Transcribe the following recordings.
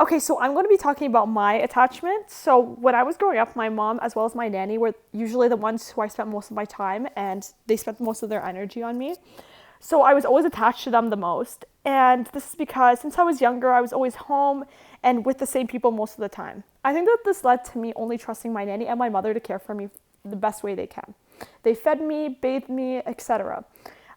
Okay, so I'm going to be talking about my attachment. So when I was growing up, my mom as well as my nanny were usually the ones who I spent most of my time, and they spent most of their energy on me. So I was always attached to them the most. And this is because since I was younger, I was always home and with the same people most of the time. I think that this led to me only trusting my nanny and my mother to care for me the best way they can. They fed me, bathed me, etc.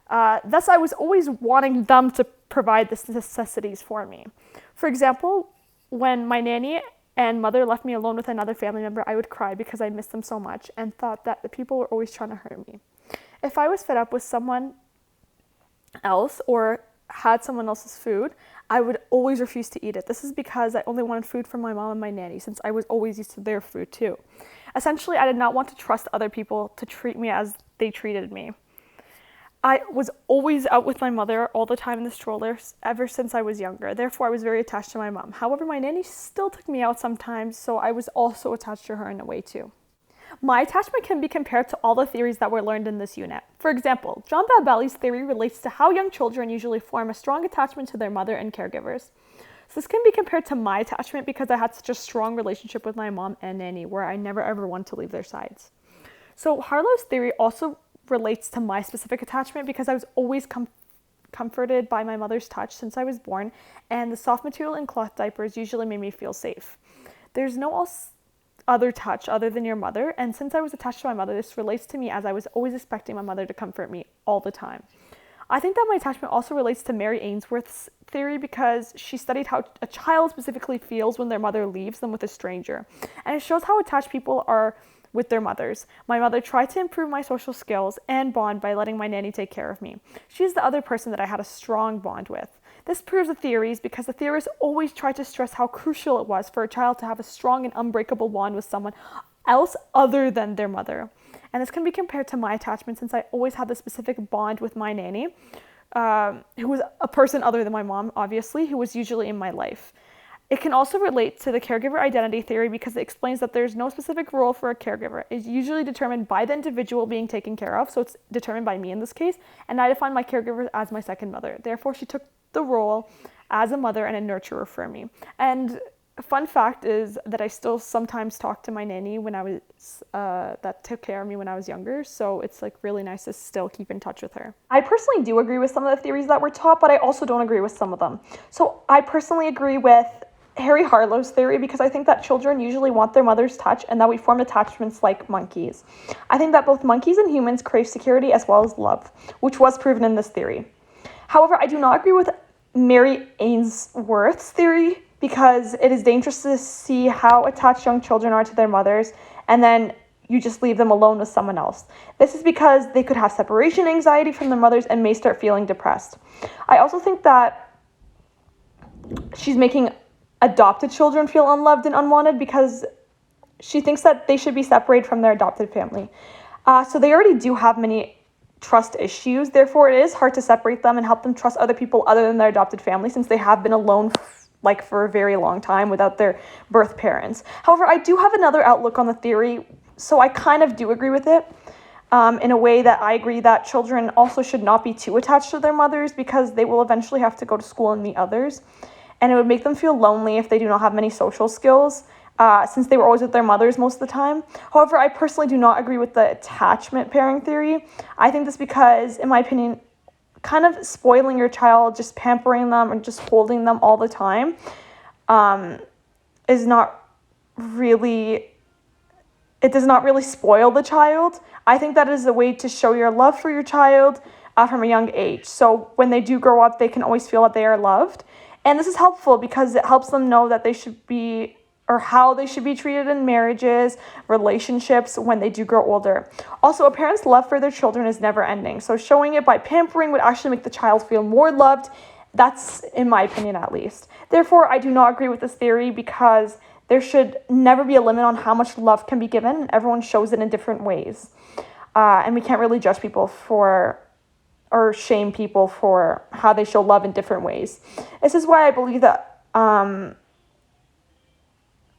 Thus, I was always wanting them to provide the necessities for me. For example, when my nanny and mother left me alone with another family member, I would cry because I missed them so much and thought that the people were always trying to hurt me. If I was fed up with someone else or had someone else's food, I would always refuse to eat it. This is because I only wanted food from my mom and my nanny, since I was always used to their food too. Essentially, I did not want to trust other people to treat me as they treated me. I was always out with my mother all the time in the stroller ever since I was younger. Therefore, I was very attached to my mom. However, my nanny still took me out sometimes, so I was also attached to her in a way too. My attachment can be compared to all the theories that were learned in this unit. For example, John Babelli's theory relates to how young children usually form a strong attachment to their mother and caregivers. So this can be compared to my attachment because I had such a strong relationship with my mom and nanny where I never ever wanted to leave their sides. So Harlow's theory also relates to my specific attachment because I was always comforted by my mother's touch since I was born, and the soft material in cloth diapers usually made me feel safe. There's no other touch other than your mother, and since I was attached to my mother, this relates to me as I was always expecting my mother to comfort me all the time. I think that my attachment also relates to Mary Ainsworth's theory because she studied how a child specifically feels when their mother leaves them with a stranger, and it shows how attached people are with their mothers. My mother tried to improve my social skills and bond by letting my nanny take care of me. She's the other person that I had a strong bond with. This proves the theories because the theorists always try to stress how crucial it was for a child to have a strong and unbreakable bond with someone else other than their mother. And this can be compared to my attachment since I always had this specific bond with my nanny, who was a person other than my mom, obviously, who was usually in my life. It can also relate to the caregiver identity theory because it explains that there's no specific role for a caregiver. It's usually determined by the individual being taken care of, so it's determined by me in this case, and I define my caregiver as my second mother. Therefore, she took the role as a mother and a nurturer for me. And a fun fact is that I still sometimes talk to my nanny when I was that took care of me when I was younger, so it's like really nice to still keep in touch with her. I personally do agree with some of the theories that were taught, but I also don't agree with some of them. So I personally agree with Harry Harlow's theory because I think that children usually want their mother's touch and that we form attachments like monkeys. I think that both monkeys and humans crave security as well as love, which was proven in this theory. However, I do not agree with Mary Ainsworth's theory because it is dangerous to see how attached young children are to their mothers and then you just leave them alone with someone else. This is because they could have separation anxiety from their mothers and may start feeling depressed. I also think that she's making adopted children feel unloved and unwanted because she thinks that they should be separated from their adopted family. So they already do have many trust issues. Therefore, it is hard to separate them and help them trust other people other than their adopted family since they have been alone for a very long time without their birth parents. However, I do have another outlook on the theory, so I kind of do agree with it. In a way that I agree that children also should not be too attached to their mothers because they will eventually have to go to school and meet others. And it would make them feel lonely if they do not have many social skills, since they were always with their mothers most of the time. However, I personally do not agree with the attachment pairing theory. I think this because, in my opinion, kind of spoiling your child, just pampering them and just holding them all the time, is not really, it does not really spoil the child. I think that is a way to show your love for your child from a young age. So when they do grow up, they can always feel that they are loved. And this is helpful because it helps them know that they should be, or how they should be treated in marriages, relationships when they do grow older. Also, a parent's love for their children is never ending. So showing it by pampering would actually make the child feel more loved. That's in my opinion, at least. Therefore, I do not agree with this theory because there should never be a limit on how much love can be given. Everyone shows it in different ways. And we can't really judge people or shame people for how they show love in different ways. This is why I believe that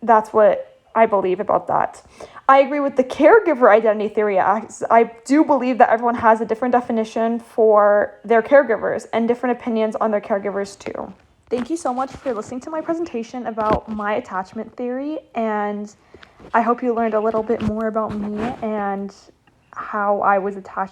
that's what I believe about that. I agree with the caregiver identity theory. I do believe that everyone has a different definition for their caregivers and different opinions on their caregivers too. Thank you so much for listening to my presentation about my attachment theory, and I hope you learned a little bit more about me and how I was attached